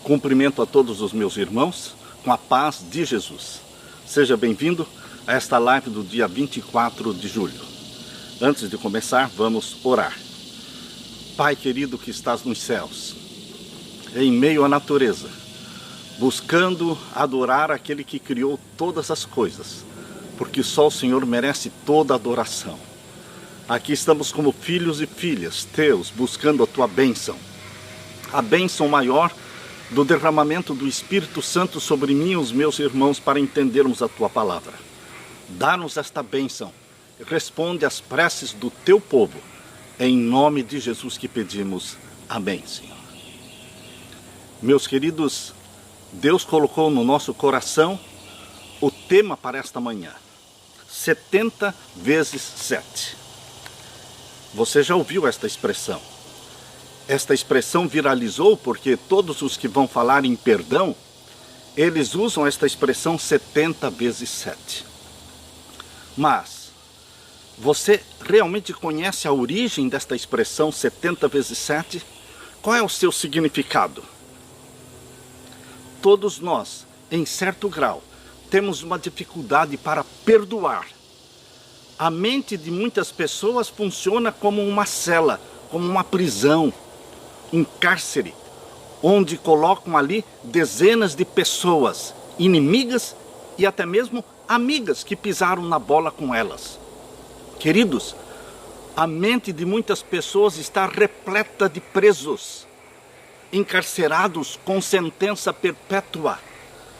Cumprimento a todos os meus irmãos com a paz de Jesus. Seja bem-vindo a esta live do dia 24 de julho. Antes de começar, vamos orar. Pai querido que estás nos céus, em meio à natureza, buscando adorar aquele que criou todas as coisas, porque só o Senhor merece toda a adoração. Aqui estamos como filhos e filhas teus, buscando a tua bênção, a bênção maior do derramamento do Espírito Santo sobre mim e os meus irmãos para entendermos a tua palavra. Dá-nos esta bênção, responde às preces do teu povo, em nome de Jesus que pedimos. Amém, Senhor. Meus queridos, Deus colocou no nosso coração o tema para esta manhã, 70 vezes 7. Você já ouviu esta expressão? Esta expressão viralizou porque todos os que vão falar em perdão, eles usam esta expressão 70 vezes 7. Mas, você realmente conhece a origem desta expressão 70 vezes 7? Qual é o seu significado? Todos nós, em certo grau, temos uma dificuldade para perdoar. A mente de muitas pessoas funciona como uma cela, como uma prisão, um cárcere, onde colocam ali dezenas de pessoas, inimigas e até mesmo amigas que pisaram na bola com elas. Queridos, a mente de muitas pessoas está repleta de presos, encarcerados com sentença perpétua,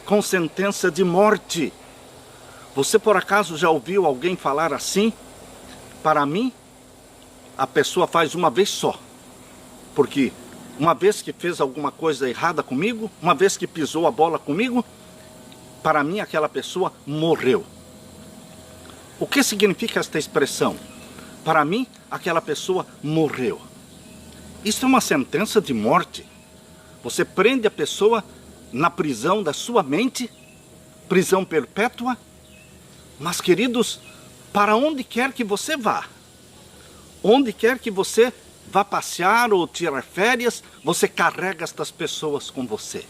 com sentença de morte. Você por acaso já ouviu alguém falar assim? Para mim, a pessoa faz uma vez só, porque uma vez que fez alguma coisa errada comigo, uma vez que pisou a bola comigo, para mim aquela pessoa morreu. O que significa esta expressão? Para mim, aquela pessoa morreu. Isso é uma sentença de morte. Você prende a pessoa na prisão da sua mente, prisão perpétua. Mas, queridos, para onde quer que você vá, onde quer que você vá passear ou tirar férias, você carrega estas pessoas com você.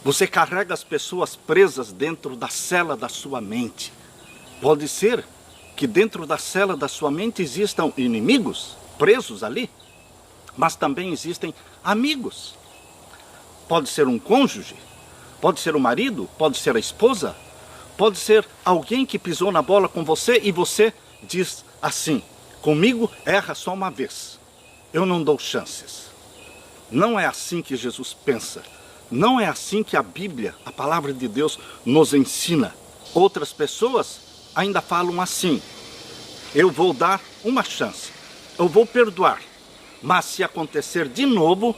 Você carrega as pessoas presas dentro da cela da sua mente. Pode ser que dentro da cela da sua mente existam inimigos presos ali, mas também existem amigos. Pode ser um cônjuge, pode ser o marido, pode ser a esposa, pode ser alguém que pisou na bola com você e você diz assim: comigo erra só uma vez, eu não dou chances. Não é assim que Jesus pensa. Não é assim que a Bíblia, a palavra de Deus, nos ensina. Outras pessoas ainda falam assim: eu vou dar uma chance, eu vou perdoar, mas se acontecer de novo...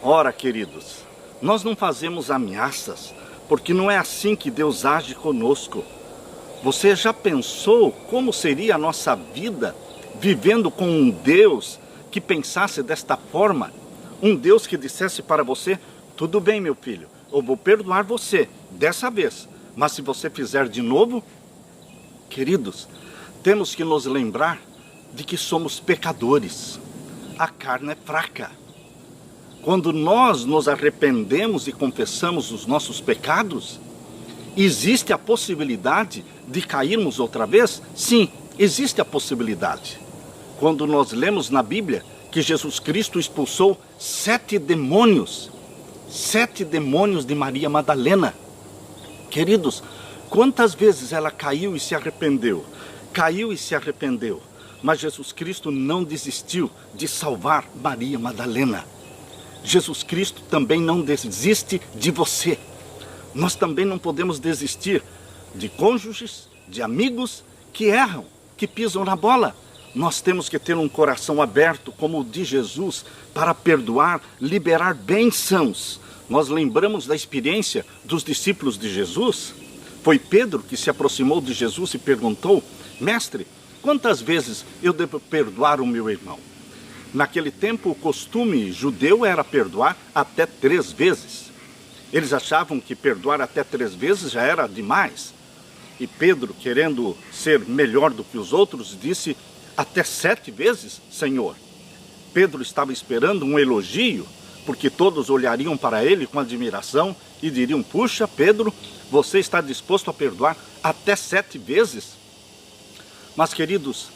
Ora, queridos, nós não fazemos ameaças, porque não é assim que Deus age conosco. Você já pensou como seria a nossa vida vivendo com um Deus que pensasse desta forma? Um Deus que dissesse para você: tudo bem, meu filho, eu vou perdoar você dessa vez, mas se você fizer de novo... Queridos, temos que nos lembrar de que somos pecadores. A carne é fraca. Quando nós nos arrependemos e confessamos os nossos pecados, existe a possibilidade de cairmos outra vez? Sim, existe a possibilidade. Quando nós lemos na Bíblia que Jesus Cristo expulsou 7 demônios de Maria Madalena. Queridos, quantas vezes ela caiu e se arrependeu? Caiu e se arrependeu. Mas Jesus Cristo não desistiu de salvar Maria Madalena. Jesus Cristo também não desiste de você. Nós também não podemos desistir de cônjuges, de amigos que erram, que pisam na bola. Nós temos que ter um coração aberto, como o de Jesus, para perdoar, liberar bênçãos. Nós lembramos da experiência dos discípulos de Jesus. Foi Pedro que se aproximou de Jesus e perguntou: mestre, quantas vezes eu devo perdoar o meu irmão? Naquele tempo, o costume judeu era perdoar até 3 vezes. Eles achavam que perdoar até 3 vezes já era demais. E Pedro, querendo ser melhor do que os outros, disse: até 7 vezes, Senhor. Pedro estava esperando um elogio, porque todos olhariam para ele com admiração e diriam: puxa, Pedro, você está disposto a perdoar até 7 vezes? Mas, queridos,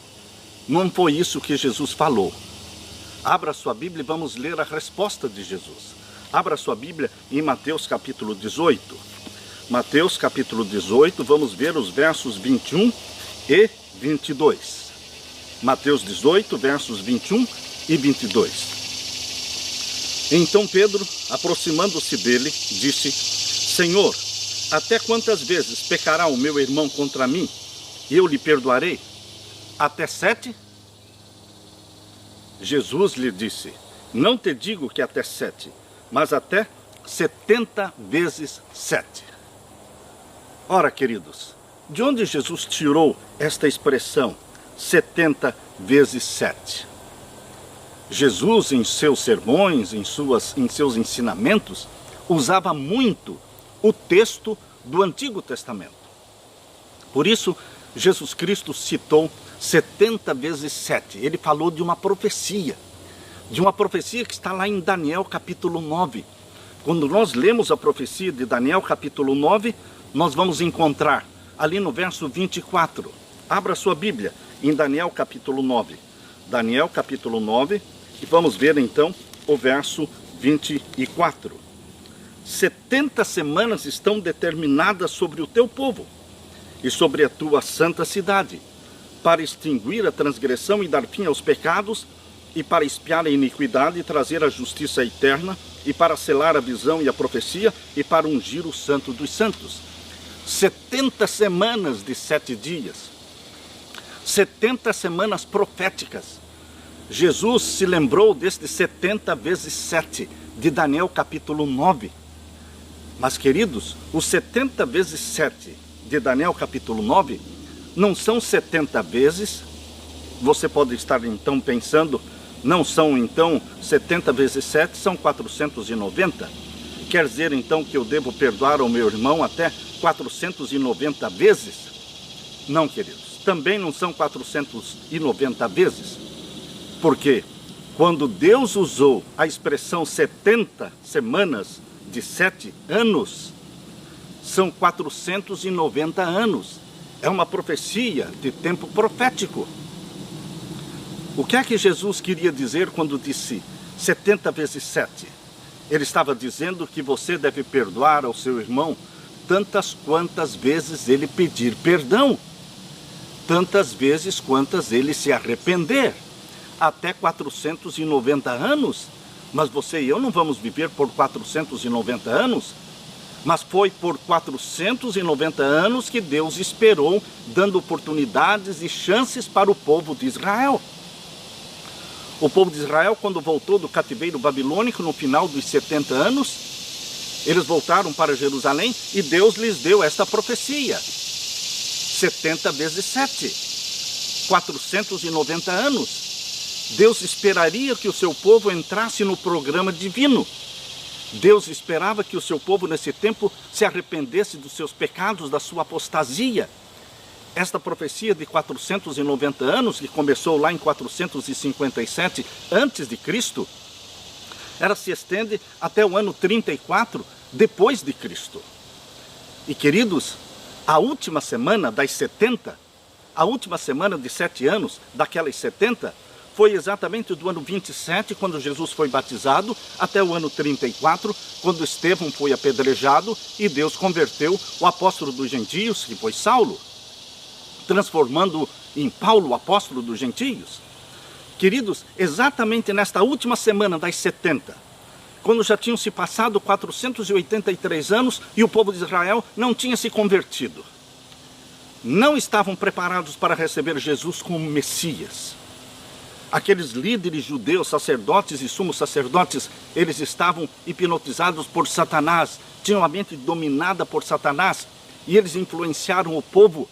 não foi isso que Jesus falou. Abra sua Bíblia e vamos ler a resposta de Jesus. Abra sua Bíblia em Mateus capítulo 18. Mateus capítulo 18, vamos ver os versos 21 e 22. Mateus 18, versos 21 e 22. Então Pedro, aproximando-se dele, disse: Senhor, até quantas vezes pecará o meu irmão contra mim e eu lhe perdoarei? Até 7? Jesus lhe disse: não te digo que até 7, mas até 70 vezes 7. Ora, queridos, de onde Jesus tirou esta expressão 70 vezes 7? Jesus, em seus sermões, em seus ensinamentos, usava muito o texto do Antigo Testamento. Por isso, Jesus Cristo citou 70 vezes 7. Ele falou de uma profecia que está lá em Daniel capítulo 9. Quando nós lemos a profecia de Daniel capítulo 9, nós vamos encontrar ali no verso 24. Abra sua Bíblia em Daniel capítulo 9. Daniel capítulo 9, e vamos ver então o verso 24. 70 semanas estão determinadas sobre o teu povo e sobre a tua santa cidade, para extinguir a transgressão e dar fim aos pecados, e para expiar a iniquidade e trazer a justiça eterna, e para selar a visão e a profecia, e para ungir o santo dos santos. 70 semanas de 7 dias. 70 semanas proféticas. Jesus se lembrou destes 70 vezes 7 de Daniel capítulo 9. Mas, queridos, os 70 vezes 7 de Daniel capítulo 9 não são 70 vezes. Você pode estar então pensando, não são então 70 vezes 7, são 490. Quer dizer então que eu devo perdoar ao meu irmão até 490 vezes? Não, queridos, também não são 490 vezes. Porque quando Deus usou a expressão 70 semanas de 7 anos, são 490 anos. É uma profecia de tempo profético. O que é que Jesus queria dizer quando disse 70 vezes 7? Ele estava dizendo que você deve perdoar ao seu irmão tantas quantas vezes ele pedir perdão, tantas vezes quantas ele se arrepender. Até 490 anos, mas você e eu não vamos viver por 490 anos, mas foi por 490 anos que Deus esperou, dando oportunidades e chances para o povo de Israel. O povo de Israel, quando voltou do cativeiro babilônico no final dos 70 anos, eles voltaram para Jerusalém e Deus lhes deu esta profecia. 70 vezes 7, 490 anos. Deus esperaria que o seu povo entrasse no programa divino. Deus esperava que o seu povo nesse tempo se arrependesse dos seus pecados, da sua apostasia. Esta profecia de 490 anos, que começou lá em 457 a.C., ela se estende até o ano 34 depois de Cristo. E, queridos, a última semana das 70, a última semana de 7 anos daquelas 70, foi exatamente do ano 27, quando Jesus foi batizado, até o ano 34, quando Estevão foi apedrejado e Deus converteu o apóstolo dos gentios, que foi Saulo, transformando em Paulo, o apóstolo dos gentios. Queridos, exatamente nesta última semana das 70, quando já tinham se passado 483 anos e o povo de Israel não tinha se convertido, não estavam preparados para receber Jesus como Messias. Aqueles líderes judeus, sacerdotes e sumos sacerdotes, eles estavam hipnotizados por Satanás, tinham a mente dominada por Satanás, e eles influenciaram o povo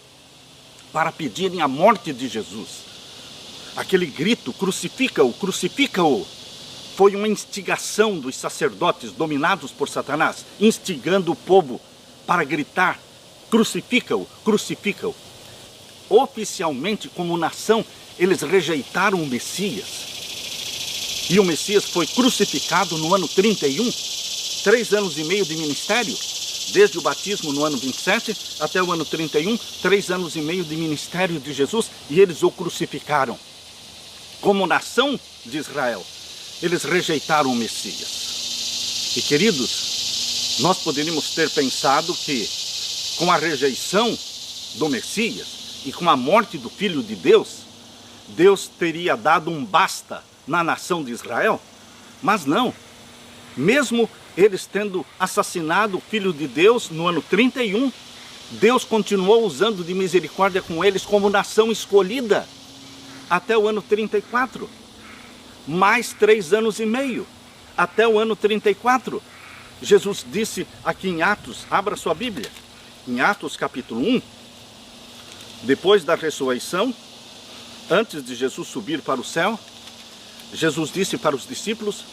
para pedirem a morte de Jesus. Aquele grito, crucifica-o, crucifica-o, foi uma instigação dos sacerdotes dominados por Satanás, instigando o povo para gritar, crucifica-o, crucifica-o. Oficialmente, como nação, eles rejeitaram o Messias. E o Messias foi crucificado no ano 31, 3 anos e meio de ministério, desde o batismo no ano 27 até o ano 31, 3 anos e meio de ministério de Jesus, e eles o crucificaram. Como nação de Israel, eles rejeitaram o Messias. E queridos, nós poderíamos ter pensado que com a rejeição do Messias e com a morte do Filho de Deus, Deus teria dado um basta na nação de Israel, mas não. Mesmo eles tendo assassinado o Filho de Deus no ano 31, Deus continuou usando de misericórdia com eles como nação escolhida até o ano 34. Mais 3 anos e meio, até o ano 34. Jesus disse aqui em Atos, abra sua Bíblia, em Atos capítulo 1, depois da ressurreição, antes de Jesus subir para o céu, Jesus disse para os discípulos: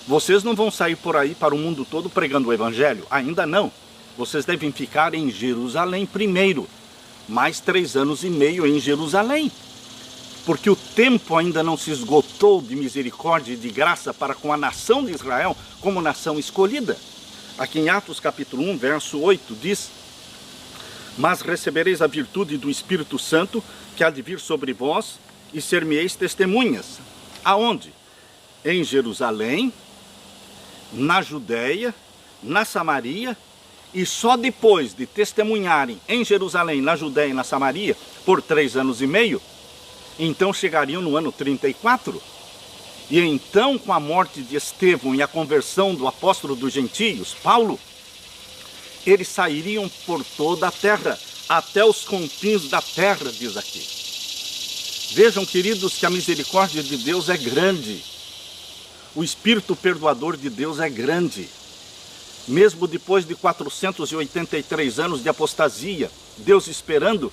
vocês não vão sair por aí para o mundo todo pregando o Evangelho, ainda não. Vocês devem ficar em Jerusalém primeiro, mais 3 anos e meio em Jerusalém, porque o tempo ainda não se esgotou de misericórdia e de graça para com a nação de Israel como nação escolhida. Aqui em Atos capítulo 1, verso 8, diz: mas recebereis a virtude do Espírito Santo, que há de vir sobre vós, e ser-me-eis testemunhas. Aonde? Em Jerusalém, na Judéia, na Samaria, e só depois de testemunharem em Jerusalém, na Judéia e na Samaria, por 3 anos e meio, então chegariam no ano 34. E então, com a morte de Estevão e a conversão do apóstolo dos gentios, Paulo, eles sairiam por toda a terra, até os confins da terra, diz aqui. Vejam, queridos, que a misericórdia de Deus é grande. O Espírito perdoador de Deus é grande. Mesmo depois de 483 anos de apostasia, Deus esperando,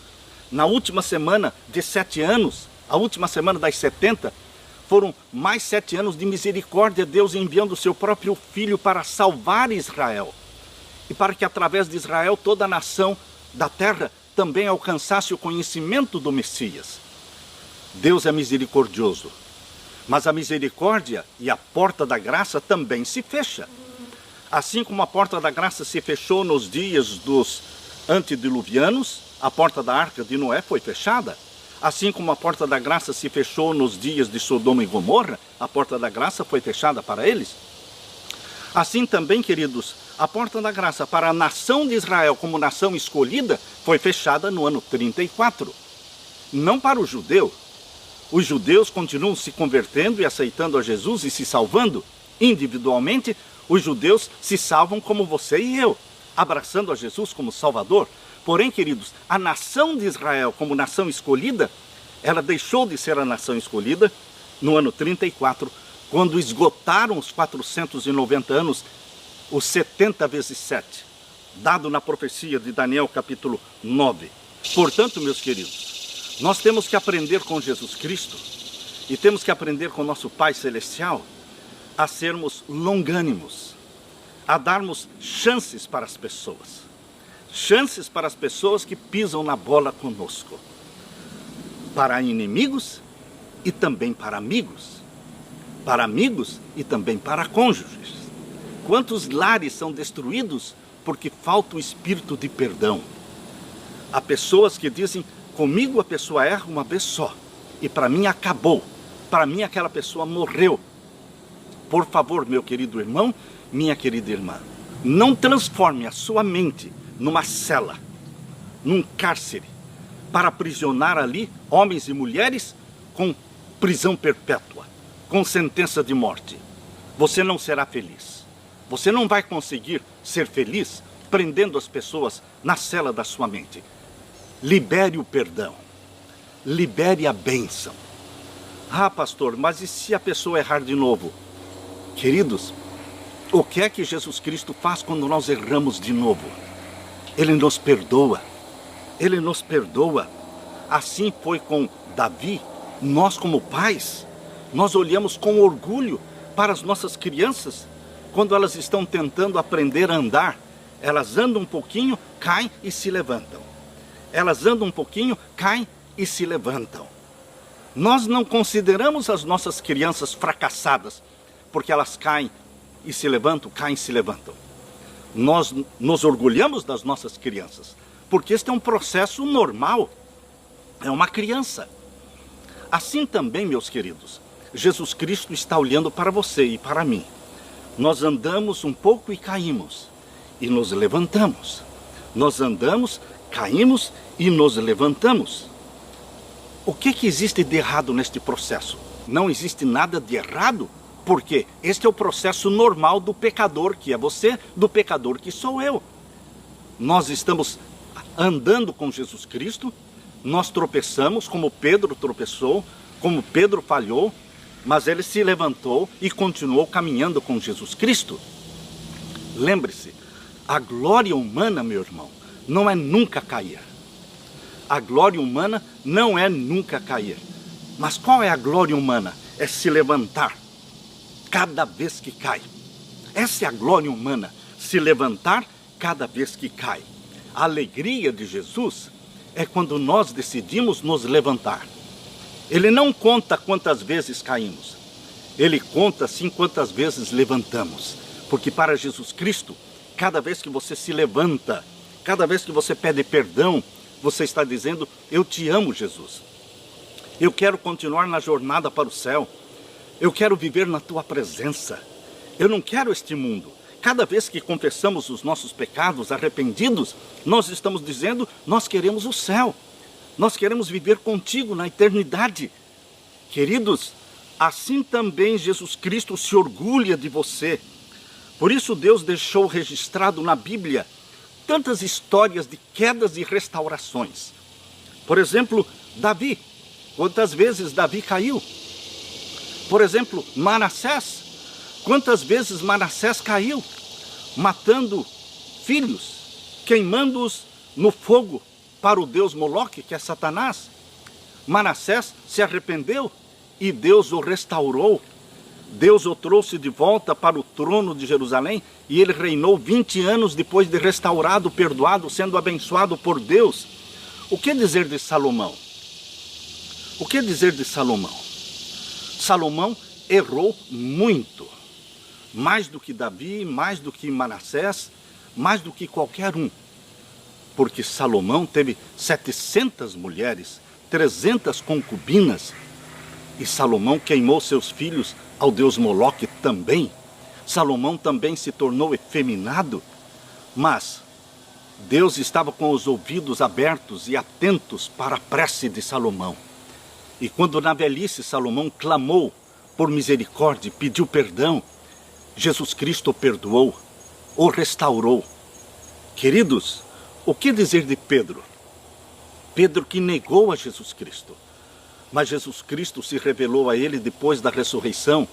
na última semana de 7 anos, a última semana das 70, foram mais 7 anos de misericórdia, Deus enviando o seu próprio Filho para salvar Israel. E para que através de Israel toda a nação da terra também alcançasse o conhecimento do Messias. Deus é misericordioso, mas a misericórdia e a porta da graça também se fecha. Assim como a porta da graça se fechou nos dias dos antediluvianos, a porta da arca de Noé foi fechada. Assim como a porta da graça se fechou nos dias de Sodoma e Gomorra, a porta da graça foi fechada para eles. Assim também, queridos, a porta da graça para a nação de Israel como nação escolhida foi fechada no ano 34. Não para o judeu. Os judeus continuam se convertendo e aceitando a Jesus e se salvando. Individualmente, os judeus se salvam como você e eu, abraçando a Jesus como Salvador. Porém, queridos, a nação de Israel como nação escolhida, ela deixou de ser a nação escolhida no ano 34, quando esgotaram os 490 anos, os 70 vezes 7, dado na profecia de Daniel capítulo 9. Portanto, meus queridos, nós temos que aprender com Jesus Cristo e temos que aprender com nosso Pai Celestial a sermos longânimos, a darmos chances para as pessoas. Chances para as pessoas que pisam na bola conosco. Para inimigos e também para amigos. Para amigos e também para cônjuges. Quantos lares são destruídos porque falta o espírito de perdão? Há pessoas que dizem: comigo a pessoa erra uma vez só, e para mim acabou, para mim aquela pessoa morreu. Por favor, meu querido irmão, minha querida irmã, não transforme a sua mente numa cela, num cárcere, para aprisionar ali homens e mulheres com prisão perpétua, com sentença de morte. Você não será feliz. Você não vai conseguir ser feliz prendendo as pessoas na cela da sua mente. Libere o perdão. Libere a bênção. Ah, pastor, mas e se a pessoa errar de novo? Queridos, o que é que Jesus Cristo faz quando nós erramos de novo? Ele nos perdoa. Ele nos perdoa. Assim foi com Davi. Nós, como pais, nós olhamos com orgulho para as nossas crianças quando elas estão tentando aprender a andar. Elas andam um pouquinho, caem e se levantam. Elas andam um pouquinho, caem e se levantam. Nós não consideramos as nossas crianças fracassadas, porque elas caem e se levantam, caem e se levantam. Nós nos orgulhamos das nossas crianças, porque este é um processo normal, é uma criança. Assim também, meus queridos, Jesus Cristo está olhando para você e para mim. Nós andamos um pouco e caímos, e nos levantamos. Nós andamos, caímos e nos levantamos. O que existe de errado neste processo? Não existe nada de errado, porque este é o processo normal do pecador, que é você, do pecador, que sou eu. Nós estamos andando com Jesus Cristo, nós tropeçamos, como Pedro tropeçou, como Pedro falhou, mas ele se levantou e continuou caminhando com Jesus Cristo. Lembre-se, a glória humana, meu irmão, não é nunca cair. A glória humana não é nunca cair. Mas qual é a glória humana? É se levantar cada vez que cai. Essa é a glória humana, se levantar cada vez que cai. A alegria de Jesus é quando nós decidimos nos levantar. Ele não conta quantas vezes caímos. Ele conta sim quantas vezes levantamos. Porque para Jesus Cristo, cada vez que você se levanta, cada vez que você pede perdão, você está dizendo, eu te amo, Jesus. Eu quero continuar na jornada para o céu. Eu quero viver na tua presença. Eu não quero este mundo. Cada vez que confessamos os nossos pecados arrependidos, nós estamos dizendo, nós queremos o céu. Nós queremos viver contigo na eternidade. Queridos, assim também Jesus Cristo se orgulha de você. Por isso Deus deixou registrado na Bíblia tantas histórias de quedas e restaurações. Por exemplo, Davi. Quantas vezes Davi caiu? Por exemplo, Manassés. Quantas vezes Manassés caiu? Matando filhos, queimando-os no fogo para o deus Moloque, que é Satanás. Manassés se arrependeu e Deus o restaurou. Deus o trouxe de volta para o trono de Jerusalém e ele reinou 20 anos depois de restaurado, perdoado, sendo abençoado por Deus. O que dizer de Salomão? O que dizer de Salomão? Salomão errou muito, mais do que Davi, mais do que Manassés, mais do que qualquer um. Porque Salomão teve 700 mulheres, 300 concubinas, e Salomão queimou seus filhos ao deus Moloque também. Salomão também se tornou efeminado, mas Deus estava com os ouvidos abertos e atentos para a prece de Salomão. E quando na velhice Salomão clamou por misericórdia, pediu perdão, Jesus Cristo o perdoou, o restaurou. Queridos, o que dizer de Pedro? Pedro que negou a Jesus Cristo. Mas Jesus Cristo se revelou a ele depois da ressurreição.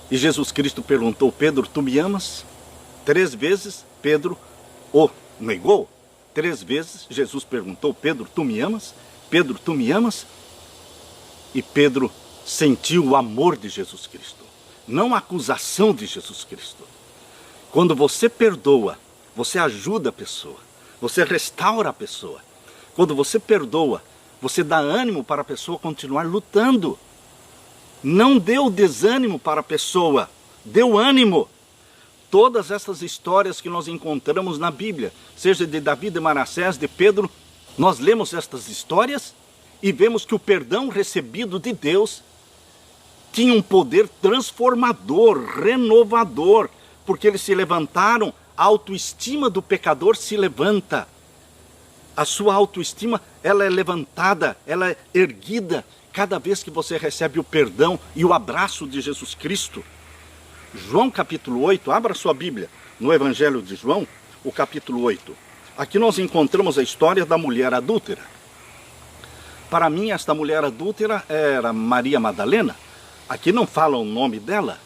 E Jesus Cristo perguntou, Pedro, tu me amas? 3 vezes Pedro o negou. 3 vezes Jesus perguntou, Pedro, tu me amas? Pedro, tu me amas? E Pedro sentiu o amor de Jesus Cristo, não a acusação de Jesus Cristo. Quando você perdoa, você ajuda a pessoa, você restaura a pessoa. Quando você perdoa, você dá ânimo para a pessoa continuar lutando. Não deu desânimo para a pessoa, deu ânimo. Todas essas histórias que nós encontramos na Bíblia, seja de Davi, de Manassés, de Pedro, nós lemos estas histórias e vemos que o perdão recebido de Deus tinha um poder transformador, renovador, porque eles se levantaram, a autoestima do pecador se levanta. A sua autoestima, ela é levantada, ela é erguida cada vez que você recebe o perdão e o abraço de Jesus Cristo. João capítulo 8, abra sua Bíblia, no Evangelho de João, o capítulo 8. Aqui nós encontramos a história da mulher adúltera. Para mim, esta mulher adúltera era Maria Madalena. Aqui não fala o nome dela,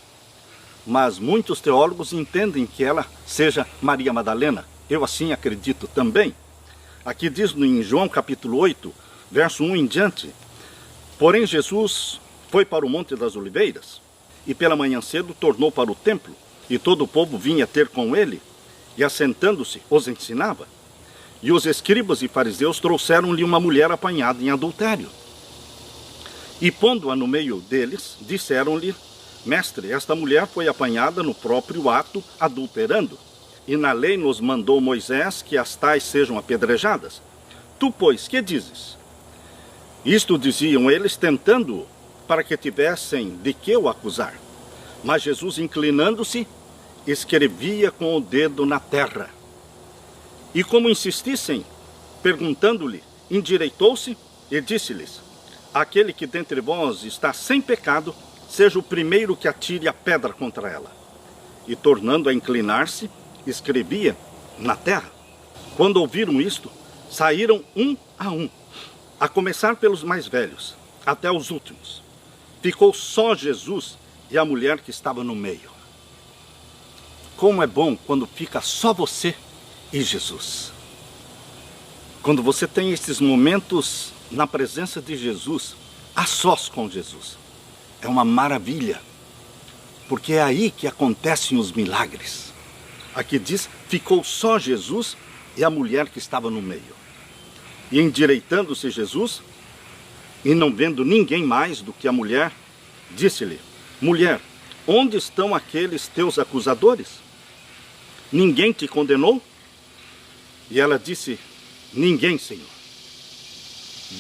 mas muitos teólogos entendem que ela seja Maria Madalena. Eu assim acredito também. Aqui diz em João capítulo 8, verso 1 em diante, porém Jesus foi para o Monte das Oliveiras, e pela manhã cedo tornou para o templo, e todo o povo vinha ter com ele, e assentando-se os ensinava. E os escribas e fariseus trouxeram-lhe uma mulher apanhada em adultério. E pondo-a no meio deles, disseram-lhe: Mestre, esta mulher foi apanhada no próprio ato, adulterando. E na lei nos mandou Moisés que as tais sejam apedrejadas. Tu, pois, que dizes? Isto diziam eles, tentando-o, para que tivessem de que o acusar. Mas Jesus, inclinando-se, escrevia com o dedo na terra. E como insistissem, perguntando-lhe, endireitou-se e disse-lhes: Aquele que dentre vós está sem pecado, seja o primeiro que atire a pedra contra ela. E tornando a inclinar-se, escrevia na terra. Quando ouviram isto, saíram um, a começar pelos mais velhos, até os últimos. Ficou só Jesus e a mulher que estava no meio. Como é bom quando fica só você e Jesus. Quando você tem esses momentos na presença de Jesus, a sós com Jesus. É uma maravilha, porque é aí que acontecem os milagres. Aqui diz, ficou só Jesus e a mulher que estava no meio. E endireitando-se Jesus, e não vendo ninguém mais do que a mulher, disse-lhe: Mulher, onde estão aqueles teus acusadores? Ninguém te condenou? E ela disse: Ninguém, Senhor.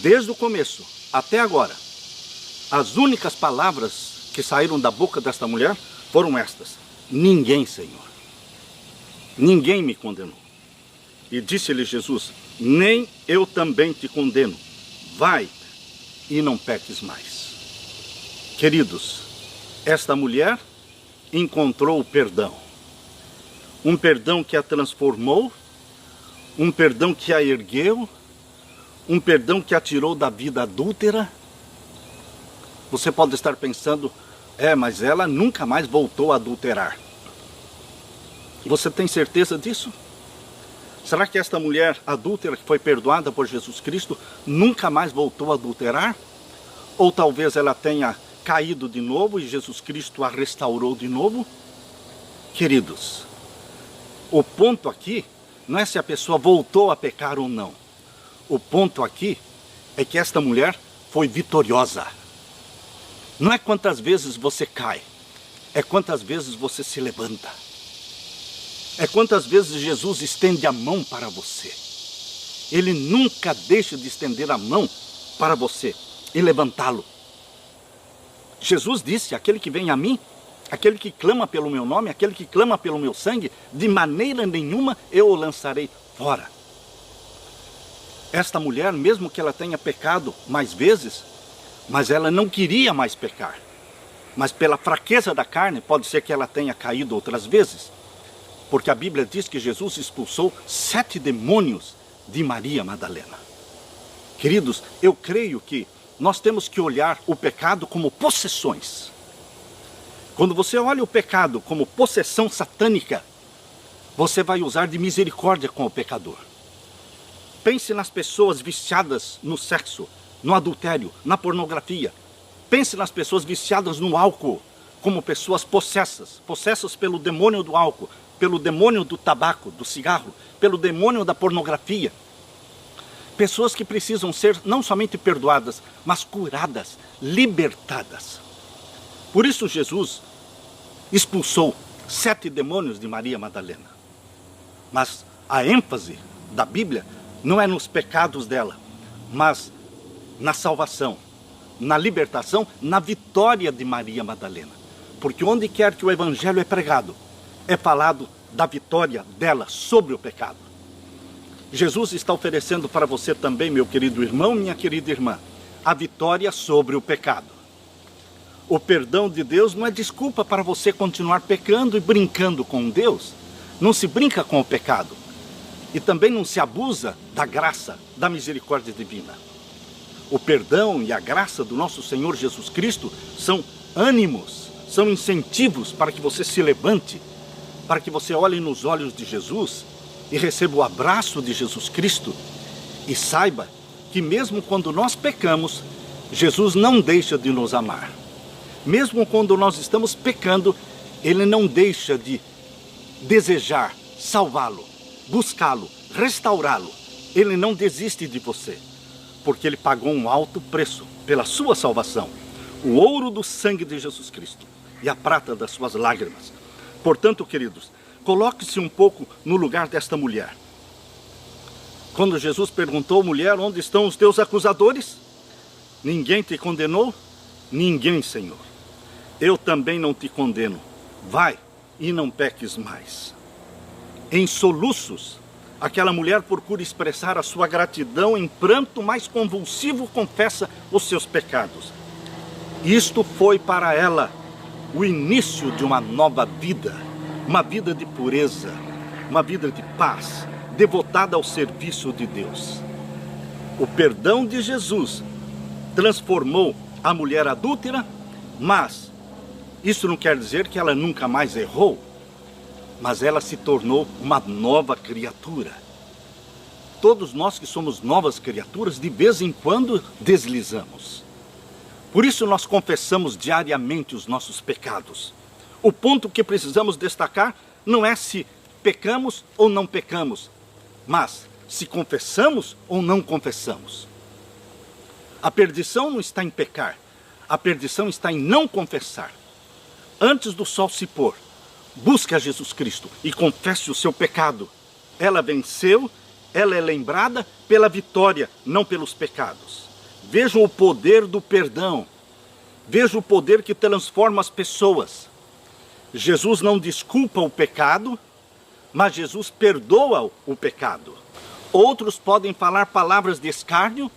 Desde o começo até agora, as únicas palavras que saíram da boca desta mulher foram estas: Ninguém, Senhor. Ninguém me condenou. E disse-lhe Jesus: Nem eu também te condeno. Vai e não peques mais. Queridos, esta mulher encontrou o perdão. Um perdão que a transformou, um perdão que a ergueu, um perdão que a tirou da vida adúltera. Você pode estar pensando: mas ela nunca mais voltou a adulterar. Você tem certeza disso? Será que esta mulher adúltera que foi perdoada por Jesus Cristo nunca mais voltou a adulterar? Ou talvez ela tenha caído de novo e Jesus Cristo a restaurou de novo? Queridos, o ponto aqui não é se a pessoa voltou a pecar ou não. O ponto aqui é que esta mulher foi vitoriosa. Não é quantas vezes você cai, é quantas vezes você se levanta. É quantas vezes Jesus estende a mão para você. Ele nunca deixa de estender a mão para você e levantá-lo. Jesus disse: aquele que vem a mim, aquele que clama pelo meu nome, aquele que clama pelo meu sangue, de maneira nenhuma eu o lançarei fora. Esta mulher, mesmo que ela tenha pecado mais vezes, mas ela não queria mais pecar. Mas pela fraqueza da carne, pode ser que ela tenha caído outras vezes. Porque a Bíblia diz que Jesus expulsou 7 demônios de Maria Madalena. Queridos, eu creio que nós temos que olhar o pecado como possessões. Quando você olha o pecado como possessão satânica, você vai usar de misericórdia com o pecador. Pense nas pessoas viciadas no sexo, no adultério, na pornografia. Pense nas pessoas viciadas no álcool, como pessoas possessas pelo demônio do álcool, pelo demônio do tabaco, do cigarro, pelo demônio da pornografia. Pessoas que precisam ser não somente perdoadas, mas curadas, libertadas. Por isso Jesus expulsou 7 demônios de Maria Madalena. Mas a ênfase da Bíblia não é nos pecados dela, mas na salvação, na libertação, na vitória de Maria Madalena. Porque onde quer que o Evangelho é pregado, é falado da vitória dela sobre o pecado. Jesus está oferecendo para você também, meu querido irmão, minha querida irmã, a vitória sobre o pecado. O perdão de Deus não é desculpa para você continuar pecando e brincando com Deus. Não se brinca com o pecado. E também não se abusa da graça, da misericórdia divina. O perdão e a graça do nosso Senhor Jesus Cristo são ânimos, são incentivos para que você se levante, para que você olhe nos olhos de Jesus e receba o abraço de Jesus Cristo e saiba que mesmo quando nós pecamos, Jesus não deixa de nos amar. Mesmo quando nós estamos pecando, Ele não deixa de desejar salvá-lo, buscá-lo, restaurá-lo. Ele não desiste de você. porque ele pagou um alto preço pela sua salvação. O ouro do sangue de Jesus Cristo e a prata das suas lágrimas. Portanto, queridos, coloque-se um pouco no lugar desta mulher. Quando Jesus perguntou, mulher, onde estão os teus acusadores? Ninguém te condenou? Ninguém, Senhor. Eu também não te condeno. Vai e não peques mais. Em soluços, aquela mulher procura expressar a sua gratidão. Em pranto mais convulsivo, confessa os seus pecados. Isto foi para ela o início de uma nova vida. Uma vida de pureza, uma vida de paz, devotada ao serviço de Deus. O perdão de Jesus transformou a mulher adúltera, mas isso não quer dizer que ela nunca mais errou, mas ela se tornou uma nova criatura. Todos nós que somos novas criaturas, de vez em quando deslizamos. Por isso nós confessamos diariamente os nossos pecados. O ponto que precisamos destacar não é se pecamos ou não pecamos, mas se confessamos ou não confessamos. A perdição não está em pecar, a perdição está em não confessar. Antes do sol se pôr, busque a Jesus Cristo e confesse o seu pecado. Ela venceu, ela é lembrada pela vitória, não pelos pecados. Vejam o poder do perdão, vejam o poder que transforma as pessoas. Jesus não desculpa o pecado, mas Jesus perdoa o pecado. Outros podem falar palavras de escárnio,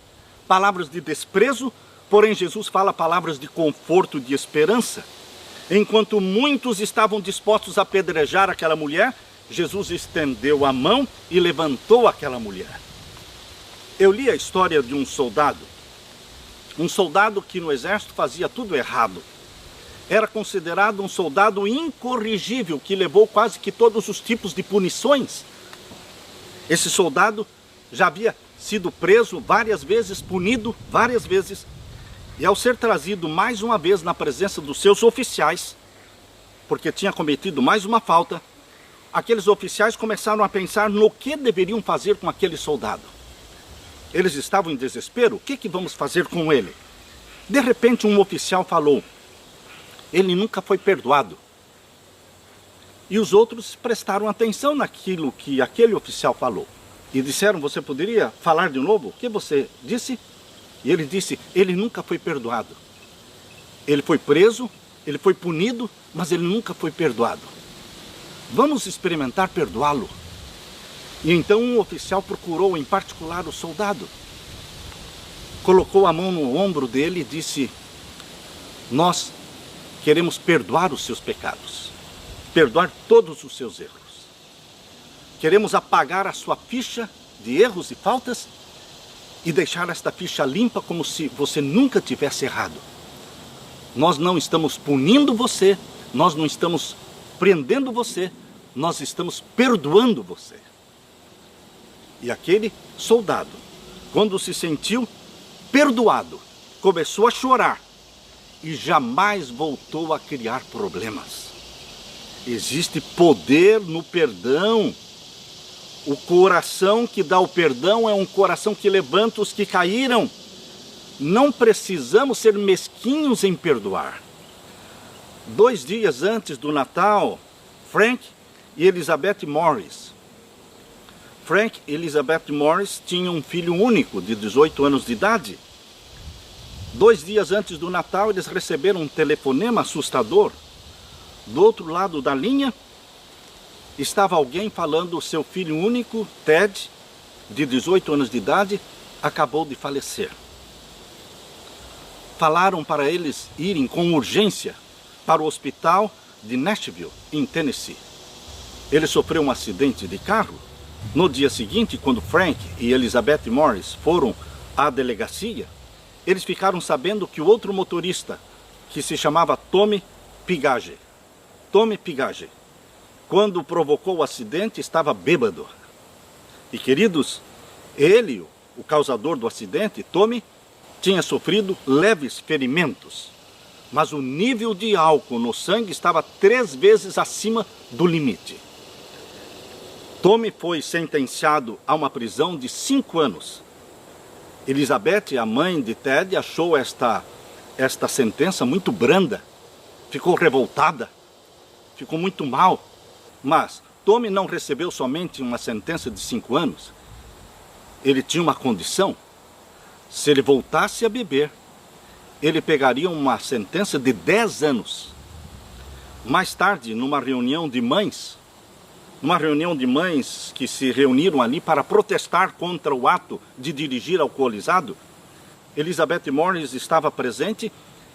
palavras de desprezo, porém Jesus fala palavras de conforto, de esperança. Enquanto muitos estavam dispostos a apedrejar aquela mulher, Jesus estendeu a mão e levantou aquela mulher. Eu li a história de um soldado que no exército fazia tudo errado. Era considerado um soldado incorrigível, que levou quase que todos os tipos de punições. Esse soldado já havia sido preso várias vezes, punido várias vezes, e ao ser trazido mais uma vez na presença dos seus oficiais, porque tinha cometido mais uma falta, aqueles oficiais começaram a pensar no que deveriam fazer com aquele soldado. Eles estavam em desespero, o que vamos fazer com ele? De repente um oficial falou, ele nunca foi perdoado. E os outros prestaram atenção naquilo que aquele oficial falou. E disseram, você poderia falar de novo? O que você disse? E ele disse, ele nunca foi perdoado. Ele foi preso, ele foi punido, mas ele nunca foi perdoado. Vamos experimentar perdoá-lo. E então um oficial procurou em particular o soldado. Colocou a mão no ombro dele e disse, nós queremos perdoar os seus pecados, perdoar todos os seus erros. Queremos apagar a sua ficha de erros e faltas e deixar esta ficha limpa como se você nunca tivesse errado. Nós não estamos punindo você, nós não estamos prendendo você, nós estamos perdoando você. E aquele soldado, quando se sentiu perdoado, começou a chorar e jamais voltou a criar problemas. Existe poder no perdão. O coração que dá o perdão é um coração que levanta os que caíram. Não precisamos ser mesquinhos em perdoar. 2 dias antes do Natal, Frank e Elizabeth Morris. Frank e Elizabeth Morris tinham um filho único de 18 anos de idade. 2 dias antes do Natal, eles receberam um telefonema assustador. Do outro lado da linha, estava alguém falando o seu filho único, Ted, de 18 anos de idade, acabou de falecer. Falaram para eles irem com urgência para o hospital de Nashville, em Tennessee. Ele sofreu um acidente de carro. No dia seguinte, quando Frank e Elizabeth Morris foram à delegacia, eles ficaram sabendo que o outro motorista, que se chamava Tommy Pigage, quando provocou o acidente, estava bêbado. E queridos, ele, o causador do acidente, Tommy, tinha sofrido leves ferimentos, mas o nível de álcool no sangue estava 3 vezes acima do limite. Tommy foi sentenciado a uma prisão de 5 anos. Elizabeth, a mãe de Ted, achou esta sentença muito branda, ficou revoltada, ficou muito mal. Mas Tommy não recebeu somente uma sentença de 5 anos. Ele tinha uma condição: se ele voltasse a beber, ele pegaria uma sentença de 10 anos. Mais tarde, numa reunião de mães que se reuniram ali para protestar contra o ato de dirigir alcoolizado, Elizabeth Morris estava presente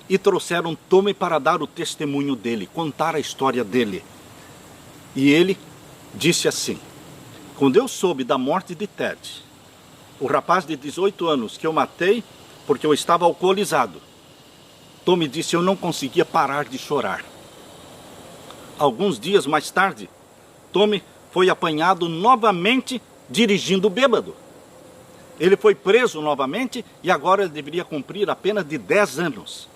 e trouxeram Tommy para dar o testemunho dele, contar a história dele. E ele disse assim: quando eu soube da morte de Ted, o rapaz de 18 anos que eu matei porque eu estava alcoolizado, Tommy disse, eu não conseguia parar de chorar. Alguns dias mais tarde, Tommy foi apanhado novamente dirigindo bêbado. Ele foi preso novamente e agora ele deveria cumprir a pena de 10 anos.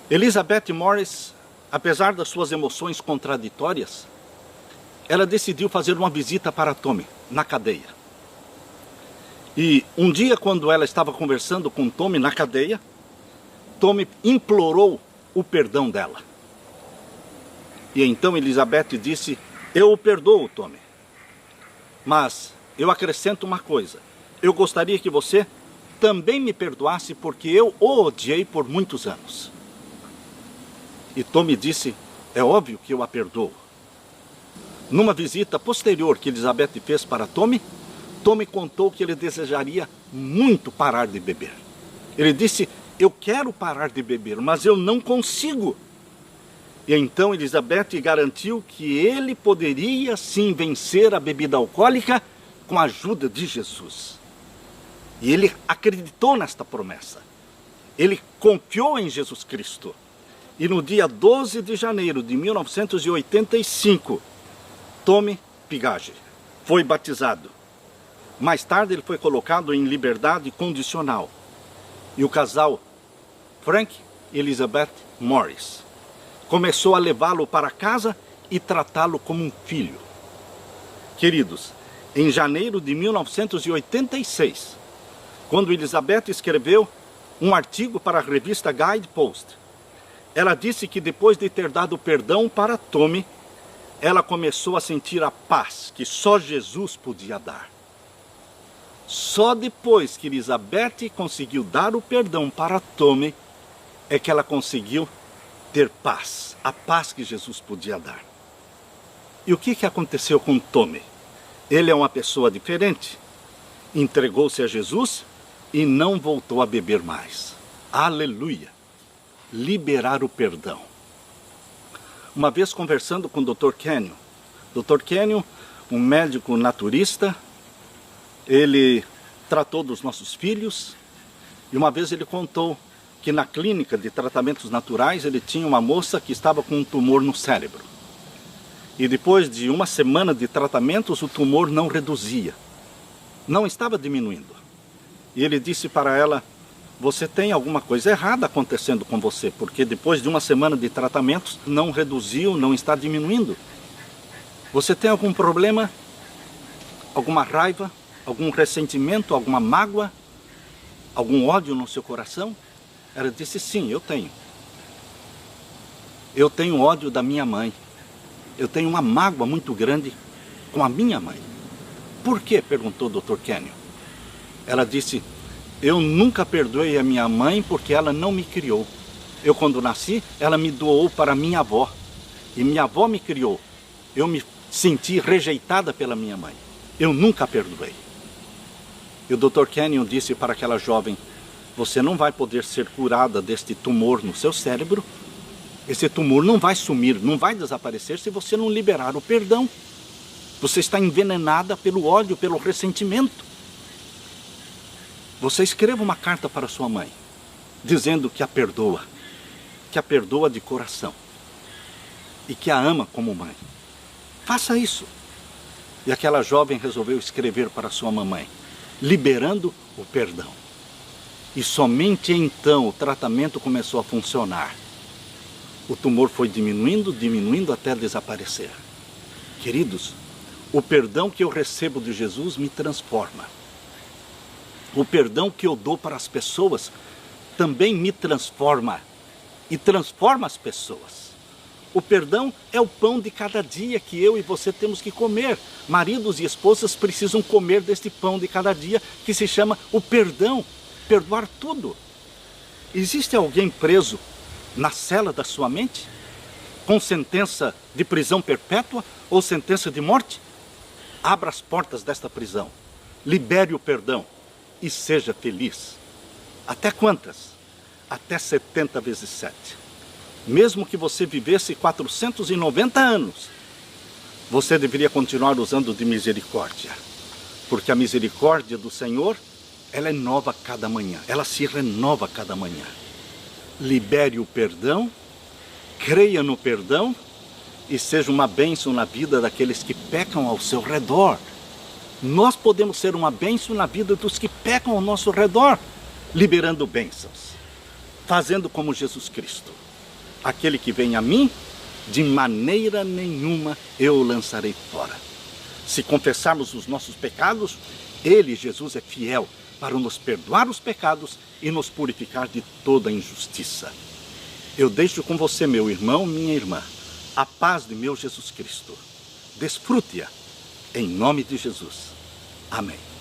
Elizabeth Morris, apesar das suas emoções contraditórias, ela decidiu fazer uma visita para Tommy na cadeia. E um dia, quando ela estava conversando com Tommy na cadeia, Tommy implorou o perdão dela. E então Elizabeth disse, eu o perdoo, Tommy, mas eu acrescento uma coisa, eu gostaria que você também me perdoasse porque eu o odiei por muitos anos. E Tommy disse, é óbvio que eu a perdoo. Numa visita posterior que Elizabeth fez para Tommy, Tommy contou que ele desejaria muito parar de beber. Ele disse, eu quero parar de beber, mas eu não consigo. E então Elizabeth garantiu que ele poderia sim vencer a bebida alcoólica com a ajuda de Jesus. E ele acreditou nesta promessa. Ele confiou em Jesus Cristo. E no dia 12 de janeiro de 1985, Tommy Pigage foi batizado. Mais tarde ele foi colocado em liberdade condicional. E o casal Frank e Elizabeth Morris começou a levá-lo para casa e tratá-lo como um filho. Queridos, em janeiro de 1986, quando Elizabeth escreveu um artigo para a revista Guidepost, ela disse que depois de ter dado perdão para Tommy, ela começou a sentir a paz que só Jesus podia dar. Só depois que Elizabeth conseguiu dar o perdão para Tommy, é que ela conseguiu ter paz, a paz que Jesus podia dar. E o que aconteceu com Tommy? Ele é uma pessoa diferente, entregou-se a Jesus e não voltou a beber mais. Aleluia! Liberar o perdão. Uma vez conversando com o Dr. Kenyon, um médico naturista, ele tratou dos nossos filhos, e uma vez ele contou que na clínica de tratamentos naturais ele tinha uma moça que estava com um tumor no cérebro. E depois de uma semana de tratamentos, o tumor não reduzia, não estava diminuindo. E ele disse para ela, você tem alguma coisa errada acontecendo com você, porque depois de uma semana de tratamentos não reduziu, não está diminuindo. Você tem algum problema, alguma raiva, algum ressentimento, alguma mágoa, algum ódio no seu coração? Ela disse, sim, eu tenho. Eu tenho ódio da minha mãe. Eu tenho uma mágoa muito grande com a minha mãe. Por quê? Perguntou o Dr. Kenyon. Ela disse, eu nunca perdoei a minha mãe porque ela não me criou. Eu, quando nasci, ela me doou para minha avó. E minha avó me criou. Eu me senti rejeitada pela minha mãe. Eu nunca a perdoei. E o Dr. Kenyon disse para aquela jovem, você não vai poder ser curada deste tumor no seu cérebro. Esse tumor não vai sumir, não vai desaparecer se você não liberar o perdão. Você está envenenada pelo ódio, pelo ressentimento. Você escreva uma carta para sua mãe, dizendo que a perdoa de coração e que a ama como mãe. Faça isso. E aquela jovem resolveu escrever para sua mamãe, liberando o perdão. E somente então o tratamento começou a funcionar. O tumor foi diminuindo até desaparecer. Queridos, o perdão que eu recebo de Jesus me transforma. O perdão que eu dou para as pessoas também me transforma e transforma as pessoas. O perdão é o pão de cada dia que eu e você temos que comer. Maridos e esposas precisam comer deste pão de cada dia que se chama o perdão. Perdoar tudo. Existe alguém preso na cela da sua mente? Com sentença de prisão perpétua ou sentença de morte? Abra as portas desta prisão. Libere o perdão e seja feliz. Até quantas? Até 70 vezes 7. Mesmo que você vivesse 490 anos, você deveria continuar usando de misericórdia. Porque a misericórdia do Senhor, ela é nova cada manhã. Ela se renova cada manhã. Libere o perdão, creia no perdão e seja uma bênção na vida daqueles que pecam ao seu redor. Nós podemos ser uma bênção na vida dos que pecam ao nosso redor, liberando bênçãos, fazendo como Jesus Cristo. Aquele que vem a mim, de maneira nenhuma eu o lançarei fora. Se confessarmos os nossos pecados, Ele, Jesus, é fiel para nos perdoar os pecados e nos purificar de toda injustiça. Eu deixo com você, meu irmão, minha irmã, a paz de meu Jesus Cristo. Desfrute-a, em nome de Jesus. Amém.